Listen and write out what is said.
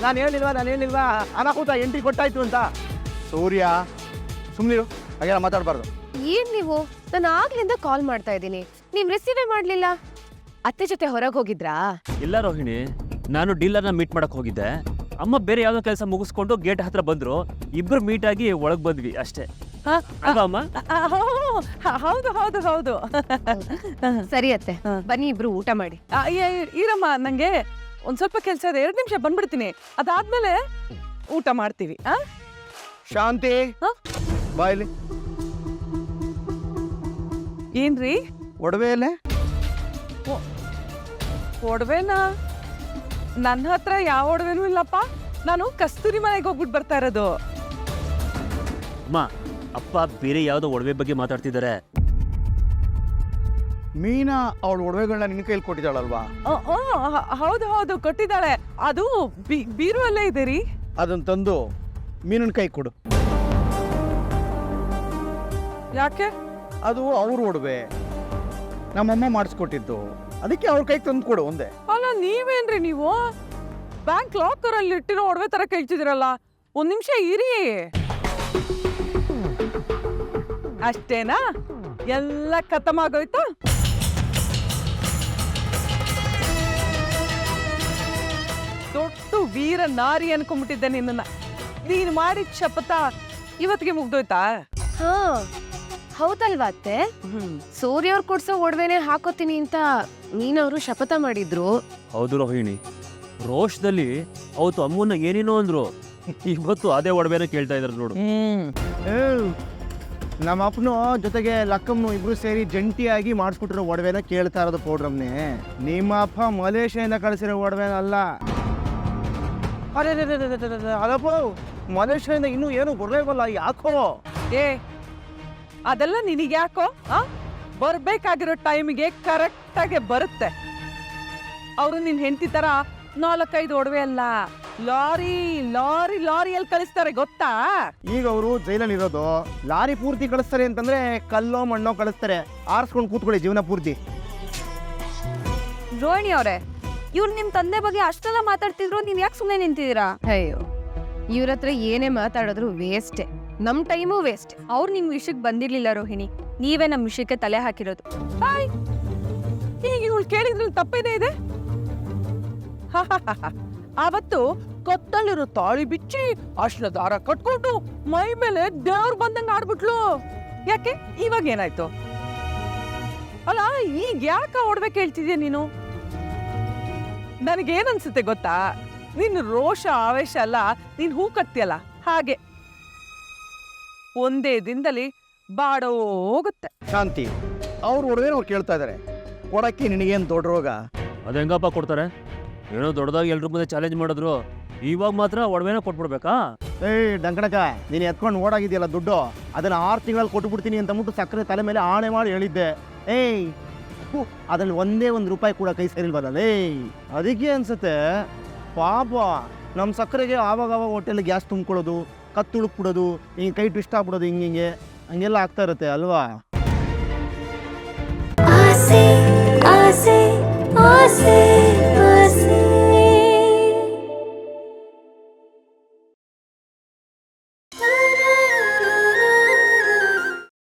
ನಾನು ಹೇಳಿಲ್ವಾ ಅನಾಹುತ ಎಂಟ್ರಿ ಕೊಟ್ಟಾಯ್ತು ಅಂತ. ಸೂರ್ಯ ಸುಮ್ಮನಿರು, ಹಾಗೆಲ್ಲ ಮಾತಾಡಬಾರ್ದು. ಏನ್ ನೀವು? ನಾನು ಆಗ್ಲಿಂದ ಕಾಲ್ ಮಾಡ್ತಾ ಇದ್ದೀನಿ, ನೀವ್ ರಿಸೀವೇ ಮಾಡ್ಲಿಲ್ಲ. ಅತ್ತೆ ಜೊತೆ ಹೊರಗೆ ಹೋಗಿದ್ರಾ? ಇಲ್ಲ ರೋಹಿಣಿ, ನಾನು ಡೀಲರ್ನ ಮೀಟ್ ಮಾಡಕ್ ಹೋಗಿದ್ದೆ. ಅಮ್ಮ ಬೇರೆ ಯಾವ್ದೋ ಕೆಲಸ ಮುಗಿಸ್ಕೊಂಡು ಗೇಟ್ ಹತ್ರ ಬಂದ್ರು. ಇಬ್ರು ಮೀಟ್ ಆಗಿ ಒಳಗ್ ಬಂದ್ವಿ ಅಷ್ಟೇ. ಅಮ್ಮ ಹೌದು ಹೌದು ಹೌದು. ಸರಿ ಅತ್ತೆ, ಬನ್ನಿ ಇಬ್ರು ಊಟ ಮಾಡಿ. ಇರಮ್ಮ, ನಂಗೆ ಒಂದ್ ಸ್ವಲ್ಪ ಕೆಲಸ ಇದೆ, 2 ನಿಮಿಷ ಬಂದ್ಬಿಡ್ತೀನಿ. ಅದಾದ್ಮೇಲೆ ಊಟ ಮಾಡ್ತೀವಿ. ಶಾಂತಿ ಬಾಯ್ಲಿ. ಏನ್ರಿ ಒಡವೆಯಲ್ಲೇ ಒಡವೆನಾ? ನನ್ನ ಹತ್ರ ಯಾವ ಒಡವೆನೂ ಇಲ್ಲಪ್ಪ. ನಾನು ಕಸ್ತೂರಿ ಮನೆಗೆ ಹೋಗ್ಬಿಟ್ಟು ಬರ್ತಾ ಇರೋದು. ಅಮ್ಮ, ಅಪ್ಪ ಬೇರೆ ಯಾವ್ದೋ ಒಡವೆ ಬಗ್ಗೆ ಮಾತಾಡ್ತಿದ್ದಾರೆ. ಮೀನಾ ಅವಳ ಒಡವೆಗಳನ್ನ ನಿನ್ನ ಕೈಲಿ ಕೊಟ್ಟಿದ್ದಾಳಲ್ವಾ? ಹೌದು ಹೌದು, ಕೊಟ್ಟಿದ್ದಾಳೆ. ಅದು ಬೀರುವಲ್ಲೇ ಇದೆ ರೀ. ಅದನ್ನ ತಂದು ಮೀನನ ಕೈ ಕೊಡು. ಯಾಕೆ? ಅದು ಅವ್ರ ಒಡವೆ, ನಮ್ಮಮ್ಮ ಮಾಡಿಸ್ಕೊಟ್ಟಿದ್ದು, ಅದಕ್ಕೆ ಅವ್ರ ಕೈ ತಂದು ಕೊಡು ಒಂದೇ. ಅಲ್ಲ ನೀವೇನ್ರಿ ನೀವು ಬ್ಯಾಂಕ್ ಲಾಕರ್ ಅಲ್ಲಿ ಇಟ್ಟಿರೋ ಒಡವೆ ತರ ಕೇಳ್ತಿದಿರಲ್ಲ. 1 ನಿಮಿಷ ಇರಿ. ಅಷ್ಟೇನಾ? ಎಲ್ಲ ಖತಮ್ ಆಗೋಯ್ತಾ? ದೊಡ್ಡ ವೀರ ನಾರಿ ಅನ್ಕೊಂಡ್ಬಿಟ್ಟಿದ್ದೆ ನಿನ್ನ. ನೀನ್ ಮಾಡಿದ ಶಪಥ ಇವತ್ತಿಗೆ ಮುಗ್ದೋಯ್ತಾ? ಹಾ ಹೌದಲ್ವಾ ಅತ್ತೆ? ಸೂರ್ಯ ಅವ್ರು ಕೊಡ್ಸೋ ಒಡವೆನೆ ಹಾಕೋತೀನಿ ಅಂತ ನೀನವರು ಶಪಥ ಮಾಡಿದ್ರು. ಹೌದು ರೋಹಿಣಿ, ರೋಷದಲ್ಲಿ ಅವತ್ತು ಅಮ್ಮನ್ನ ಏನೇನೋ ಅಂದ್ರು. ಇವತ್ತು ಅದೇ ಒಡವೆನ ಕೇಳ್ತಾ ಇದಾರೆ ನೋಡು. ನಮ್ಮ ಅಪ್ಪನು ಜೊತೆಗೆ ಲಕ್ಕಮ್ಮನು ಇಬ್ರು ಸೇರಿ ಜಂಟಿಯಾಗಿ ಮಾಡಿಸ್ಬಿಟ್ಟಿರೋ ಒಡವೆನ ಕೇಳ್ತಾ ಇರೋದು ಪೌಡ್ರಮ್ನೆ. ನಿಮ್ಮ ಅಪ್ಪ ಮಲೇಷ್ಯಾದಿಂದ ಕಳಿಸಿರೋ ಒಡವೆನಲ್ಲ. ಅದಪ್ಪ ಮಲೇಷ್ಯಾದಿಂದ ಇನ್ನೂ ಏನು ಬರಲೇವಲ್ಲ, ಯಾಕೋ? ಅದೆಲ್ಲ ನಿನಗ್ಯಾಕೋ? ಬರ್ಬೇಕಾಗಿರೋ ಟೈಮಿಗೆ ಕರೆಕ್ಟಾಗೆ ಬರುತ್ತೆ. ಅವರು ನಿನ್ ಹೆಂಡತಿ ತರ 4-5 ಒಡವೆ ಅಲ್ಲ, ಲಾರಿ ಲಾರಿ ಲಾರಿಯಲ್ಲಿ ಕಳಿಸ್ತಾರೆ, ಗೊತ್ತಾ? ಈಗ ಅವರು ಜೈಲಲ್ಲಿ ಇರೋದು, ಲಾರಿ ಪೂರ್ತಿ ಕಳಿಸ್ತಾರೆ ಅಂತಂದ್ರೆ ಕಲ್ಲೋ ಮಣ್ಣೋ ಕಳಿಸ್ತಾರೆ. ಆರಿಸ್ಕೊಂಡು ಕೂತ್ಕೊಳ್ಳಿ ಜೀವನ ಪೂರ್ತಿ. ರೋಹಿಣಿ ಅವರೇ, ಇವ್ರು ನಿಮ್ ತಂದೆ ಬಗ್ಗೆ ಅಷ್ಟೆಲ್ಲ ಮಾತಾಡ್ತಿದ್ರು, ನೀವ್ ಯಾಕೆ ಸುಮ್ಮನೆ ನಿಂತಿದ್ದೀರಾ? ಅಯ್ಯೋ, ಇವ್ರ ಹತ್ರ ಏನೇ ಮಾತಾಡಿದ್ರು ವೇಸ್ಟೇ, ನಮ್ ಟೈಮು ವೇಸ್ಟ್. ಅವ್ರು ನಿಮ್ ವಿಷಯಕ್ಕೆ ಬಂದಿರ್ಲಿಲ್ಲ ರೋಹಿಣಿ, ನೀವೇ ನಮ್ ವಿಷಯಕ್ಕೆ ತಲೆ ಹಾಕಿರೋದು. ಈಗ ಇವಳು ಕೇಳಿದ್ರಲ್ಲಿ ತಪ್ಪೇನೇ ಇದೆ? ಆವತ್ತು ಕತ್ತಲ್ಲಿರೋ ತಾಳಿ ಬಿಚ್ಚಿ ಅಶ್ನ ದಾರ ಕಟ್ಕೊಂಡು ಮೈ ಮೇಲೆ ದೇವ್ರು ಬಂದಂಗ ಆಡ್ಬಿಟ್ಲು. ಯಾಕೆ? ಇವಾಗ ಏನಾಯ್ತು? ಅಲ್ಲ, ಈಗ ಯಾಕ ಒಡವೆ ಕೇಳ್ತಿದ್ಯಾ ನೀನು? ನನಗೇನನ್ಸುತ್ತೆ ಗೊತ್ತಾ? ನಿನ್ನ ರೋಷ ಆವೇಶ ಅಲ್ಲ, ನೀನ್ ಹೂ ಕಟ್ತಿಯಲ್ಲ ಹಾಗೆ ಒಂದೇ ದಿನದಲ್ಲಿ ಬಾಡೋ ಹೋಗುತ್ತೆ. ಶಾಂತಿ, ಅವ್ರ ಒಡವೆನ ಅವ್ರು ಕೇಳ್ತಾ ಇದಾರೆ, ಕೊಡಕ್ಕೆ ನಿನಗೇನು ದೊಡ್ಡ ರೋಗ? ಅದು ಹೆಂಗಪ್ಪ ಕೊಡ್ತಾರೆ? ಏನೋ ದೊಡ್ಡದಾಗಿ ಎಲ್ರ ಮುಂದೆ ಚಾಲೆಂಜ್ ಮಾಡಿದ್ರು, ಇವಾಗ ಮಾತ್ರ ಒಡವೆನ ಕೊಟ್ಬಿಡ್ಬೇಕಾ? ಡಂಕಣಕ, ನೀನು ಎತ್ಕೊಂಡು ಓಡಾಗಿದೆಯಲ್ಲ ದುಡ್ಡು, ಅದನ್ನ 6 ತಿಂಗಳಲ್ಲಿ ಕೊಟ್ಬಿಡ್ತೀನಿ ಅಂತ ಅಂದ್ಬಿಟ್ಟು ಸಕ್ಕರೆ ತಲೆ ಮೇಲೆ ಆಣೆ ಮಾಡಿ ಹೇಳಿದ್ದೆ. ಅದ್ರಲ್ಲಿ ಒಂದೇ ₹1 ಕೂಡ ಕೈ ಸೇರಿಲ್ವಲ್ಲ. ಅದಕ್ಕೆ ಅನ್ಸುತ್ತೆ ಪಾಪ ನಮ್ಮ ಸಕ್ಕರೆಗೆ ಆವಾಗ ಹೋಟೆಲ್ ಗ್ಯಾಸ್ ತುಂಬ್ಕೊಳ್ಳೋದು, ಕತ್ತುಳುಕ್ಬಿಡೋದು, ಹಿಂಗೆ ಕೈ ಟ್ವಿಸ್ಟ್ ಆಗ್ಬಿಡೋದು, ಹಿಂಗೆ ಹಂಗೆಲ್ಲ ಆಗ್ತಾ ಇರುತ್ತೆ ಅಲ್ವಾ? ಆಸೆ ಆಸೆ ಆಸೆ